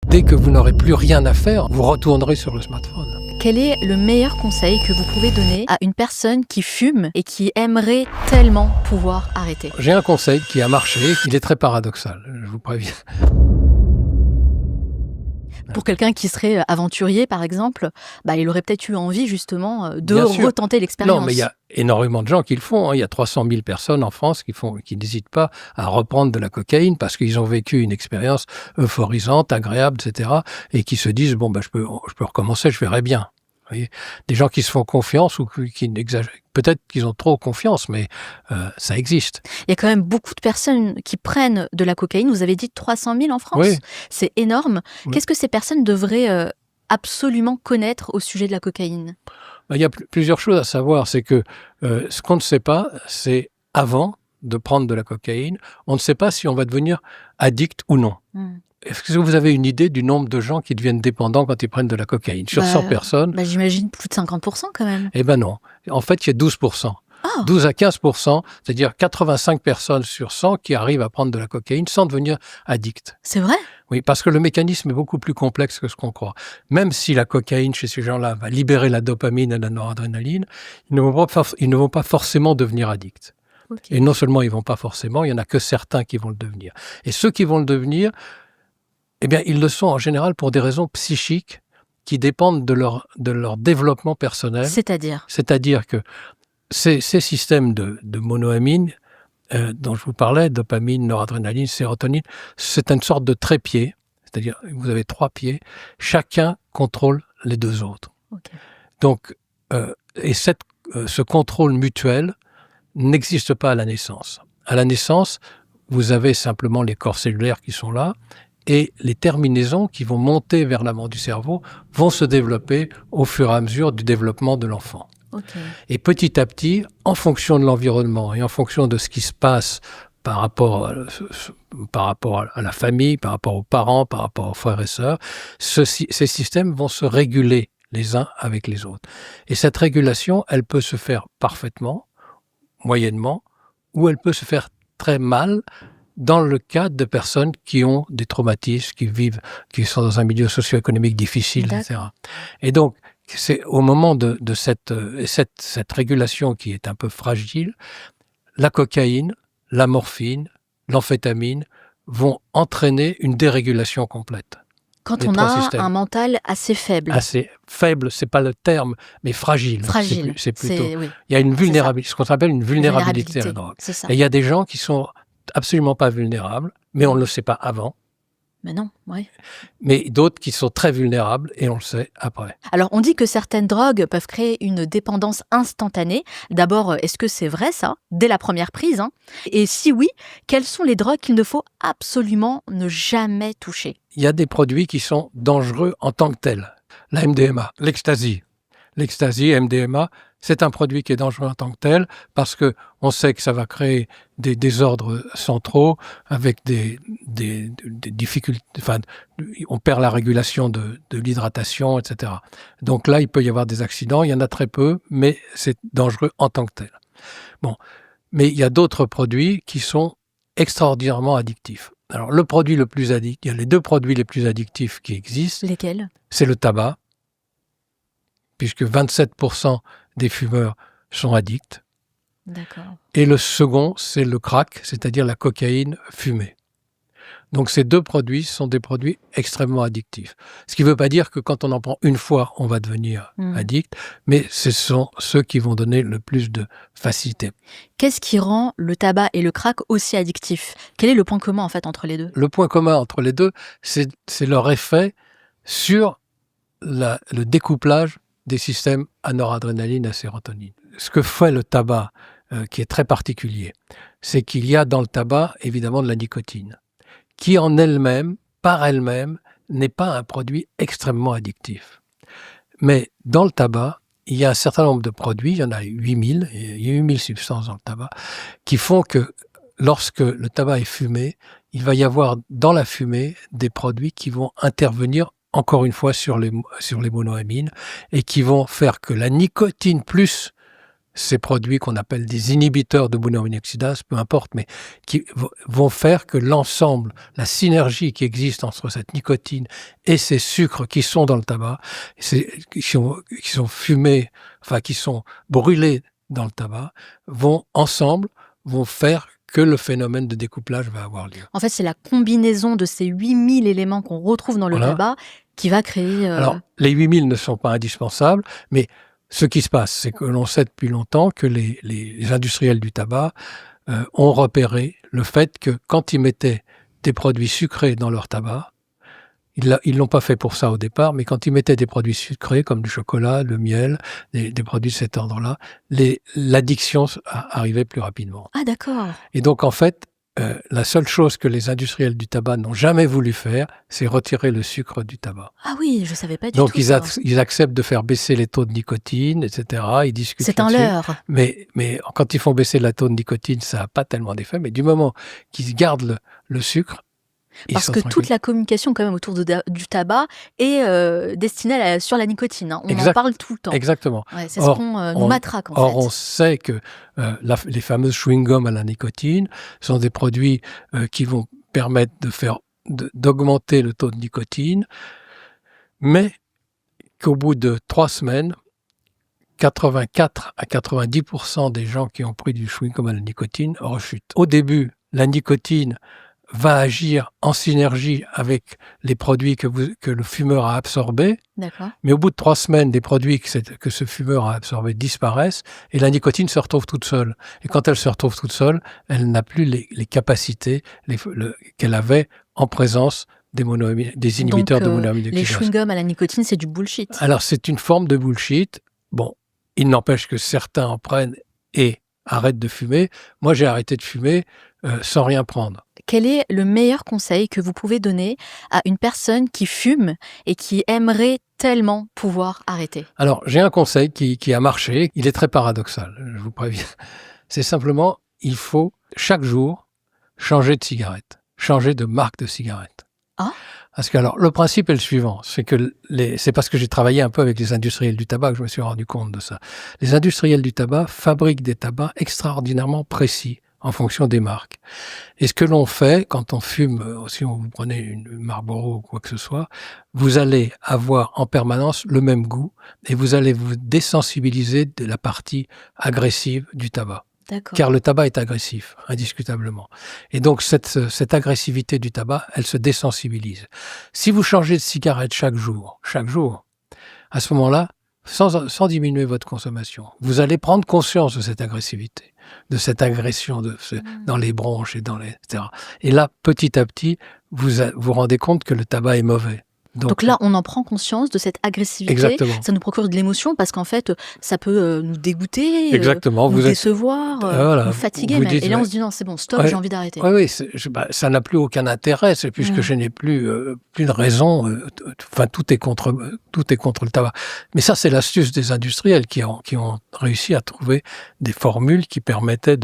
Dès que vous n'aurez plus rien à faire, vous retournerez sur le smartphone. Quel est le meilleur conseil que vous pouvez donner à une personne qui fume et qui aimerait tellement pouvoir arrêter ? J'ai un conseil qui a marché, il est très paradoxal, je vous préviens. Pour quelqu'un qui serait aventurier, par exemple, il aurait peut-être eu envie, justement, de Bien sûr. retenter l'expérience. Non, mais il y a énormément de gens qui le font. Il y a 300 000 personnes en France qui n'hésitent pas à reprendre de la cocaïne parce qu'ils ont vécu une expérience euphorisante, agréable, etc. Et qui se disent, je peux recommencer, je verrai bien. Vous voyez, des gens qui se font confiance ou qui exagèrent. Peut-être qu'ils ont trop confiance, mais ça existe. Il y a quand même beaucoup de personnes qui prennent de la cocaïne. Vous avez dit 300 000 en France. Oui. C'est énorme. Oui. Qu'est-ce que ces personnes devraient absolument connaître au sujet de la cocaïne ? Il y a plusieurs choses à savoir. C'est que ce qu'on ne sait pas, c'est avant de prendre de la cocaïne, on ne sait pas si on va devenir addict ou non. Est-ce que vous avez une idée du nombre de gens qui deviennent dépendants quand ils prennent de la cocaïne ? Sur 100 personnes j'imagine plus de 50% quand même. Eh bien non. En fait, il y a 12%. 12 à 15%, c'est-à-dire 85 personnes sur 100 qui arrivent à prendre de la cocaïne sans devenir addicts. C'est vrai ? Oui, parce que le mécanisme est beaucoup plus complexe que ce qu'on croit. Même si la cocaïne, chez ces gens-là, va libérer la dopamine et la noradrénaline, ils ne vont pas forcément devenir addicts. Okay. Et non seulement ils ne vont pas forcément, il n'y en a que certains qui vont le devenir. Et ceux qui vont le devenir, eh bien, ils le sont en général pour des raisons psychiques qui dépendent de leur développement personnel. C'est-à-dire que ces systèmes de monoamine dont je vous parlais, dopamine, noradrénaline, sérotonine, c'est une sorte de trépied. C'est-à-dire, vous avez 3 pieds, chacun contrôle les 2 autres. Okay. Donc, ce contrôle mutuel n'existe pas à la naissance. À la naissance, vous avez simplement les corps cellulaires qui sont là, et les terminaisons qui vont monter vers l'avant du cerveau vont se développer au fur et à mesure du développement de l'enfant. Okay. Et petit à petit, en fonction de l'environnement et en fonction de ce qui se passe par rapport à la famille, par rapport aux parents, par rapport aux frères et sœurs, ces systèmes vont se réguler les uns avec les autres. Et cette régulation, elle peut se faire parfaitement, moyennement, ou elle peut se faire très mal dans le cas de personnes qui ont des traumatismes, qui sont dans un milieu socio-économique difficile, etc. Et donc, c'est au moment de cette régulation qui est un peu fragile, la cocaïne, la morphine, l'amphétamine vont entraîner une dérégulation complète. Quand on a un mental assez faible. Assez faible, c'est pas le terme, mais fragile. Fragile. C'est plutôt. Oui. Il y a une vulnérabilité, ce qu'on appelle une vulnérabilité à la drogue. Et il y a des gens qui sont absolument pas vulnérables, mais on ne le sait pas avant. Mais non, oui. Mais d'autres qui sont très vulnérables et on le sait après. Alors, on dit que certaines drogues peuvent créer une dépendance instantanée. D'abord, est-ce que c'est vrai ça, dès la première prise, hein ? Et si oui, quelles sont les drogues qu'il ne faut absolument ne jamais toucher ? Il y a des produits qui sont dangereux en tant que tels. La MDMA, l'ecstasy. L'ecstasy, MDMA, c'est un produit qui est dangereux en tant que tel parce qu'on sait que ça va créer des désordres centraux avec des difficultés, enfin, on perd la régulation de l'hydratation, etc. Donc là, il peut y avoir des accidents, il y en a très peu, mais c'est dangereux en tant que tel. Bon, mais il y a d'autres produits qui sont extraordinairement addictifs. Alors, il y a les 2 produits les plus addictifs qui existent. Lesquels ? C'est le tabac, puisque 27% des fumeurs sont addicts. D'accord. Et le second, c'est le crack, c'est-à-dire la cocaïne fumée. Donc ces 2 produits sont des produits extrêmement addictifs. Ce qui ne veut pas dire que quand on en prend une fois, on va devenir addict, mais ce sont ceux qui vont donner le plus de facilité. Qu'est-ce qui rend le tabac et le crack aussi addictifs ? Quel est le point commun en fait entre les 2 ? Le point commun entre les 2, c'est leur effet sur le découplage des systèmes à noradrénaline et à sérotonine. Ce que fait le tabac, qui est très particulier, c'est qu'il y a dans le tabac, évidemment, de la nicotine, qui en elle-même, par elle-même, n'est pas un produit extrêmement addictif. Mais dans le tabac, il y a un certain nombre de produits, il y en a 8000, il y a 8000 substances dans le tabac, qui font que lorsque le tabac est fumé, il va y avoir dans la fumée des produits qui vont intervenir encore une fois sur les monoamines et qui vont faire que la nicotine plus ces produits qu'on appelle des inhibiteurs de monoaminoxydase, peu importe, mais qui vont faire que l'ensemble, la synergie qui existe entre cette nicotine et ces sucres qui sont dans le tabac, qui sont fumés, enfin qui sont brûlés dans le tabac, vont faire que le phénomène de découplage va avoir lieu. En fait, c'est la combinaison de ces 8000 éléments qu'on retrouve dans le tabac qui va créer... Alors, les 8000 ne sont pas indispensables, mais ce qui se passe, c'est que l'on sait depuis longtemps que les industriels du tabac ont repéré le fait que quand ils mettaient des produits sucrés dans leur tabac, ils l'ont pas fait pour ça au départ, mais quand ils mettaient des produits sucrés comme du chocolat, le miel, des produits de cet ordre-là, l'addiction arrivait plus rapidement. Ah d'accord. Et donc en fait, la seule chose que les industriels du tabac n'ont jamais voulu faire, c'est retirer le sucre du tabac. Ah oui, je savais pas du donc tout ça. Ils acceptent de faire baisser les taux de nicotine, etc. Ils discutent c'est un leurre. Mais quand ils font baisser le taux de nicotine, ça n'a pas tellement d'effet. Mais du moment qu'ils gardent le sucre, parce que toute la communication quand même autour du tabac est destinée sur la nicotine. Hein. On en parle tout le temps. Exactement. Ouais, c'est ce qu'on nous matraque en fait. Or, on sait que les fameuses chewing-gums à la nicotine sont des produits qui vont permettre d'augmenter le taux de nicotine, mais qu'au bout de 3 semaines, 84 à 90% des gens qui ont pris du chewing-gum à la nicotine rechutent. Au début, la nicotine va agir en synergie avec les produits que le fumeur a absorbés. D'accord. Mais au bout de 3 semaines, les produits que ce fumeur a absorbés disparaissent et la nicotine se retrouve toute seule. Et quand elle se retrouve toute seule, elle n'a plus les capacités qu'elle avait en présence des inhibiteurs de monoaminoxydase. Les chewing-gums à la nicotine, c'est du bullshit. Alors, c'est une forme de bullshit. Bon, il n'empêche que certains en prennent et arrêtent de fumer. Moi, j'ai arrêté de fumer sans rien prendre. Quel est le meilleur conseil que vous pouvez donner à une personne qui fume et qui aimerait tellement pouvoir arrêter? Alors, j'ai un conseil qui a marché. Il est très paradoxal, je vous préviens. C'est simplement, il faut chaque jour changer de cigarette, changer de marque de cigarette. Ah. Parce que alors, le principe est le suivant, c'est parce que j'ai travaillé un peu avec les industriels du tabac que je me suis rendu compte de ça. Les industriels du tabac fabriquent des tabacs extraordinairement précis en fonction des marques. Et ce que l'on fait quand on fume, si vous prenez une Marlboro ou quoi que ce soit, vous allez avoir en permanence le même goût et vous allez vous désensibiliser de la partie agressive du tabac. D'accord. Car le tabac est agressif, indiscutablement. Et donc, cette agressivité du tabac, elle se désensibilise. Si vous changez de cigarette chaque jour, à ce moment-là, sans diminuer votre consommation, vous allez prendre conscience de cette agressivité, de cette agression dans les bronches, etc. Et là, petit à petit, vous rendez compte que le tabac est mauvais. Donc là, on en prend conscience de cette agressivité. Exactement. Ça nous procure de l'émotion parce qu'en fait, ça peut nous dégoûter, exactement. nous décevoir, nous fatiguer même. Et là, on se dit non, c'est bon, stop, j'ai envie d'arrêter. Oui, ça n'a plus aucun intérêt, c'est puisque je n'ai plus de raison. Enfin, tout est contre le tabac. Mais ça, c'est l'astuce des industriels qui ont réussi à trouver des formules qui permettaient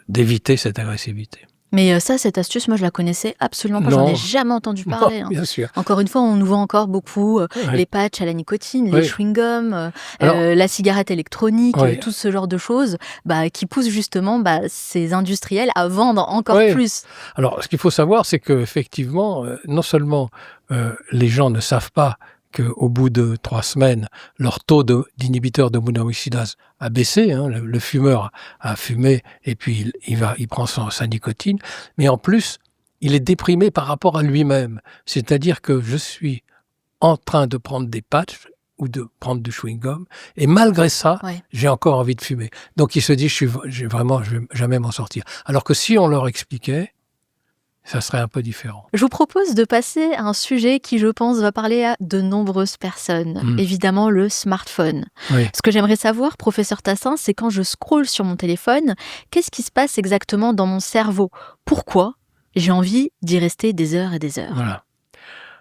d'éviter cette agressivité. Mais cette astuce, moi, je la connaissais absolument pas. J'en ai jamais entendu parler. Non, bien sûr. Encore une fois, on nous vend encore beaucoup les patchs à la nicotine, les chewing-gums, la cigarette électronique, tout ce genre de choses qui poussent justement ces industriels à vendre encore plus. Alors, ce qu'il faut savoir, c'est qu'effectivement, non seulement les gens ne savent pas qu'au bout de 3 semaines, leur taux d'inhibiteur de monoaminoxydase a baissé. Hein, le fumeur a fumé et puis il prend sa nicotine. Mais en plus, il est déprimé par rapport à lui-même. C'est-à-dire que je suis en train de prendre des patchs ou de prendre du chewing-gum et malgré ça, j'ai encore envie de fumer. Donc il se dit, je vais jamais m'en sortir. Alors que si on leur expliquait, ça serait un peu différent. Je vous propose de passer à un sujet qui, je pense, va parler à de nombreuses personnes. Évidemment, le smartphone. Oui. Ce que j'aimerais savoir, professeur Tassin, c'est quand je scrolle sur mon téléphone, qu'est-ce qui se passe exactement dans mon cerveau? Pourquoi j'ai envie d'y rester des heures et des heures? Voilà.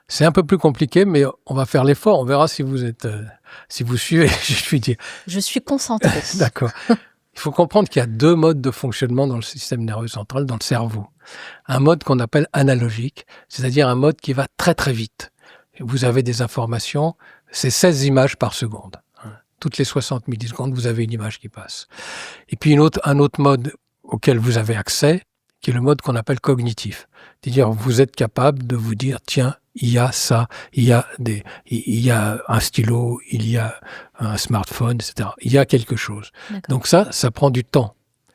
C'est un peu plus compliqué, mais on va faire l'effort. On verra si vous suivez. Je suis concentrée. D'accord. Il faut comprendre qu'il y a 2 modes de fonctionnement dans le système nerveux central, dans le cerveau. Un mode qu'on appelle analogique, c'est-à-dire un mode qui va très très vite. Vous avez des informations, c'est 16 images par seconde. Toutes les 60 millisecondes, vous avez une image qui passe. Et puis un autre mode auquel vous avez accès, qui est le mode qu'on appelle cognitif. C'est-à-dire, vous êtes capable de vous dire, tiens, il y a ça, il y a un stylo, il y a un smartphone, etc. Il y a quelque chose. D'accord. Donc ça prend du temps.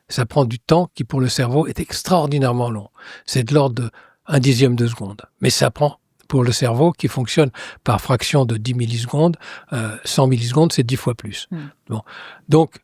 Ça prend du temps qui, pour le cerveau, est extraordinairement long. C'est de l'ordre de 1/10 de seconde. Mais ça prend, pour le cerveau, qui fonctionne par fraction de 10 millisecondes, 100 millisecondes, c'est 10 fois plus. Bon. Donc,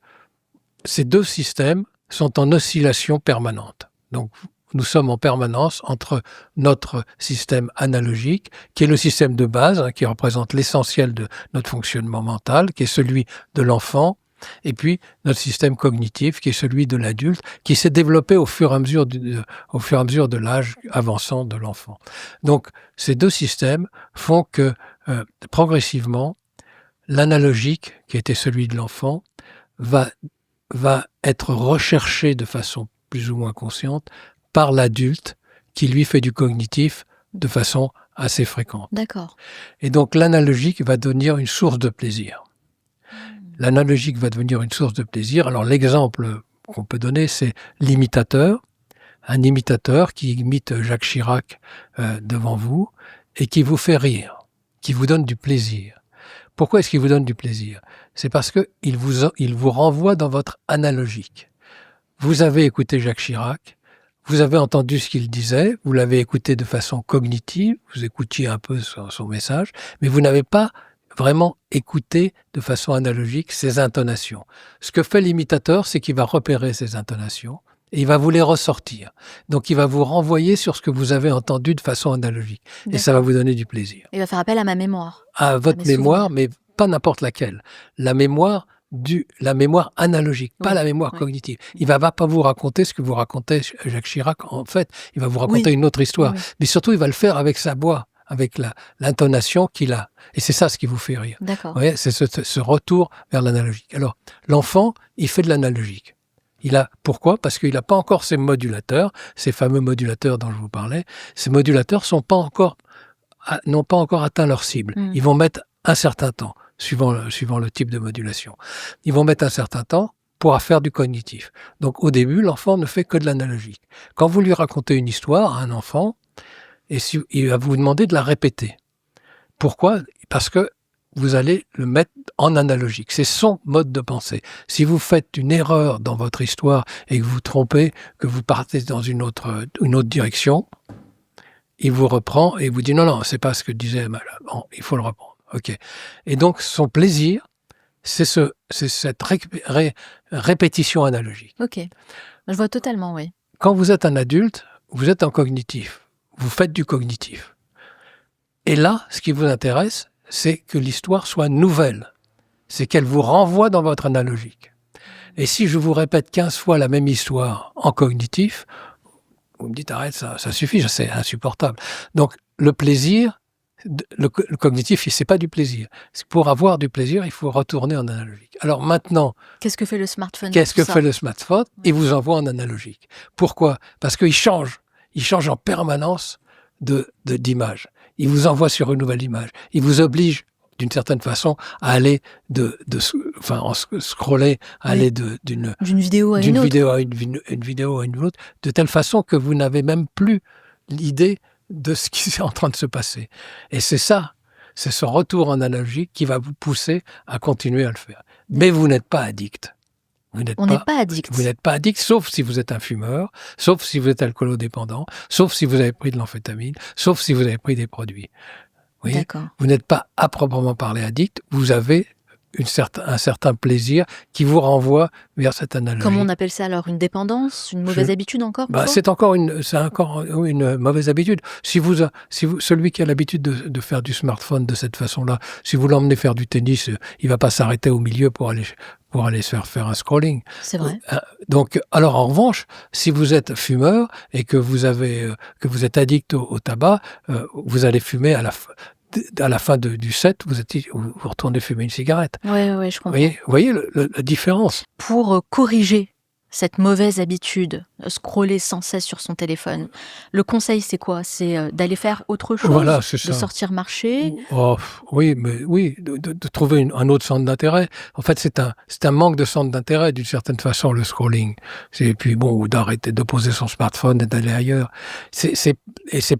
ces deux systèmes sont en oscillation permanente. Donc, nous sommes en permanence entre notre système analogique, qui est le système de base, qui représente l'essentiel de notre fonctionnement mental, qui est celui de l'enfant, et puis notre système cognitif, qui est celui de l'adulte, qui s'est développé au fur et à mesure de l'âge avançant de l'enfant. Donc, ces deux systèmes font que, progressivement, l'analogique, qui était celui de l'enfant, va être recherché de façon plus ou moins consciente par l'adulte qui, lui, fait du cognitif de façon assez fréquente. D'accord. Et donc, l'analogique va devenir une source de plaisir. L'analogique va devenir une source de plaisir. Alors, l'exemple qu'on peut donner, c'est l'imitateur. Un imitateur qui imite Jacques Chirac devant vous et qui vous fait rire, qui vous donne du plaisir. Pourquoi est-ce qu'il vous donne du plaisir? C'est parce qu'il vous renvoie dans votre analogique. Vous avez écouté Jacques Chirac, vous avez entendu ce qu'il disait, vous l'avez écouté de façon cognitive, vous écoutiez un peu son message, mais vous n'avez pas vraiment écouté de façon analogique ses intonations. Ce que fait l'imitateur, c'est qu'il va repérer ces intonations et il va vous les ressortir. Donc, il va vous renvoyer sur ce que vous avez entendu de façon analogique. D'accord. Et ça va vous donner du plaisir. Il va faire appel à ma mémoire. À votre mes mémoire, souvenirs. mais pas n'importe laquelle. La mémoire analogique, pas Oui, la mémoire oui. cognitive. Il va pas vous raconter ce que vous racontez Jacques Chirac. En fait, il va vous raconter Oui. une autre histoire. Oui. Mais surtout, il va le faire avec sa voix, avec l'intonation qu'il a. Et c'est ça ce qui vous fait rire. D'accord. Vous voyez, c'est ce retour vers l'analogique. Alors, l'enfant, il fait de l'analogique. Pourquoi? Parce qu'il n'a pas encore ces modulateurs, ces fameux modulateurs dont je vous parlais. Ces modulateurs n'ont pas encore atteint leur cible. Ils vont mettre un certain temps, suivant le type de modulation. Ils vont mettre un certain temps pour faire du cognitif. Donc, au début, l'enfant ne fait que de l'analogique. Quand vous lui racontez une histoire à un enfant, il va vous demander de la répéter. Pourquoi? Parce que vous allez le mettre en analogique. C'est son mode de pensée. Si vous faites une erreur dans votre histoire et que vous vous trompez, que vous partez dans une autre direction, il vous reprend et vous dit non, c'est pas ce que disait bon, il faut le reprendre. Ok. Et donc, son plaisir, c'est cette répétition analogique. Ok. Je vois totalement, oui. Quand vous êtes un adulte, vous êtes en cognitif. Vous faites du cognitif. Et là, ce qui vous intéresse, c'est que l'histoire soit nouvelle. C'est qu'elle vous renvoie dans votre analogique. Et si je vous répète 15 fois la même histoire en cognitif, vous me dites arrête, ça suffit, c'est insupportable. Donc le plaisir, le cognitif, c'est pas du plaisir. Pour avoir du plaisir, il faut retourner en analogique. Alors maintenant, qu'est-ce que fait le smartphone? fait le smartphone? Il vous envoie en analogique. Pourquoi? Parce qu'il change. Il change en permanence d'image. Il vous envoie sur une nouvelle image. Il vous oblige, d'une certaine façon, à aller en scroller, à aller d'une vidéo à une autre. Une vidéo à une autre, de telle façon que vous n'avez même plus l'idée de ce qui est en train de se passer. Et c'est ce retour en analogique qui va vous pousser à continuer à le faire. Mais vous n'êtes pas addict. On n'est pas addict. Vous n'êtes pas addict, sauf si vous êtes un fumeur, sauf si vous êtes alcoolodépendant, sauf si vous avez pris de l'amphétamine, sauf si vous avez pris des produits. Vous voyez, vous n'êtes pas à proprement parler addict, vous avez un certain plaisir qui vous renvoie vers cette analogie. Comment on appelle ça alors? Une dépendance? Une mauvaise habitude encore? C'est encore une mauvaise habitude. Si celui qui a l'habitude de faire du smartphone de cette façon-là, si vous l'emmenez faire du tennis, il va pas s'arrêter au milieu pour aller se faire un scrolling. C'est vrai. Donc, alors en revanche, si vous êtes fumeur et que vous êtes addict au tabac, vous allez fumer à la fin du set, vous retournez fumer une cigarette. Oui, je comprends. Vous voyez la différence. Pour corriger cette mauvaise habitude, de scroller sans cesse sur son téléphone, le conseil c'est quoi? C'est d'aller faire autre chose? Voilà, c'est De ça. sortir marcher? Oui, mais oui, de trouver un autre centre d'intérêt. En fait, c'est un manque de centre d'intérêt d'une certaine façon, le scrolling. Et puis bon, ou d'arrêter de poser son smartphone et d'aller ailleurs. C'est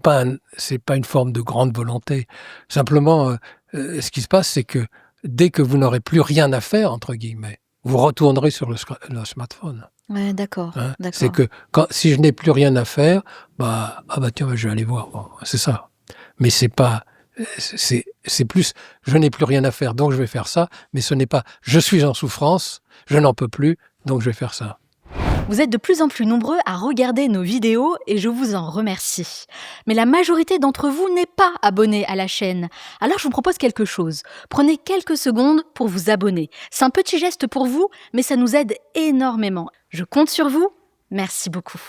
pas une forme de grande volonté. Simplement, ce qui se passe, c'est que dès que vous n'aurez plus rien à faire, entre guillemets, vous retournerez sur le smartphone. Ouais, d'accord, Hein. C'est d'accord. que si je n'ai plus rien à faire, tiens, je vais aller voir. Bon, c'est ça. Mais c'est pas, c'est plus, je n'ai plus rien à faire, donc je vais faire ça. Mais ce n'est pas, je suis en souffrance, je n'en peux plus, donc je vais faire ça. Vous êtes de plus en plus nombreux à regarder nos vidéos et je vous en remercie. Mais la majorité d'entre vous n'est pas abonné à la chaîne. Alors je vous propose quelque chose. Prenez quelques secondes pour vous abonner. C'est un petit geste pour vous, mais ça nous aide énormément. Je compte sur vous. Merci beaucoup.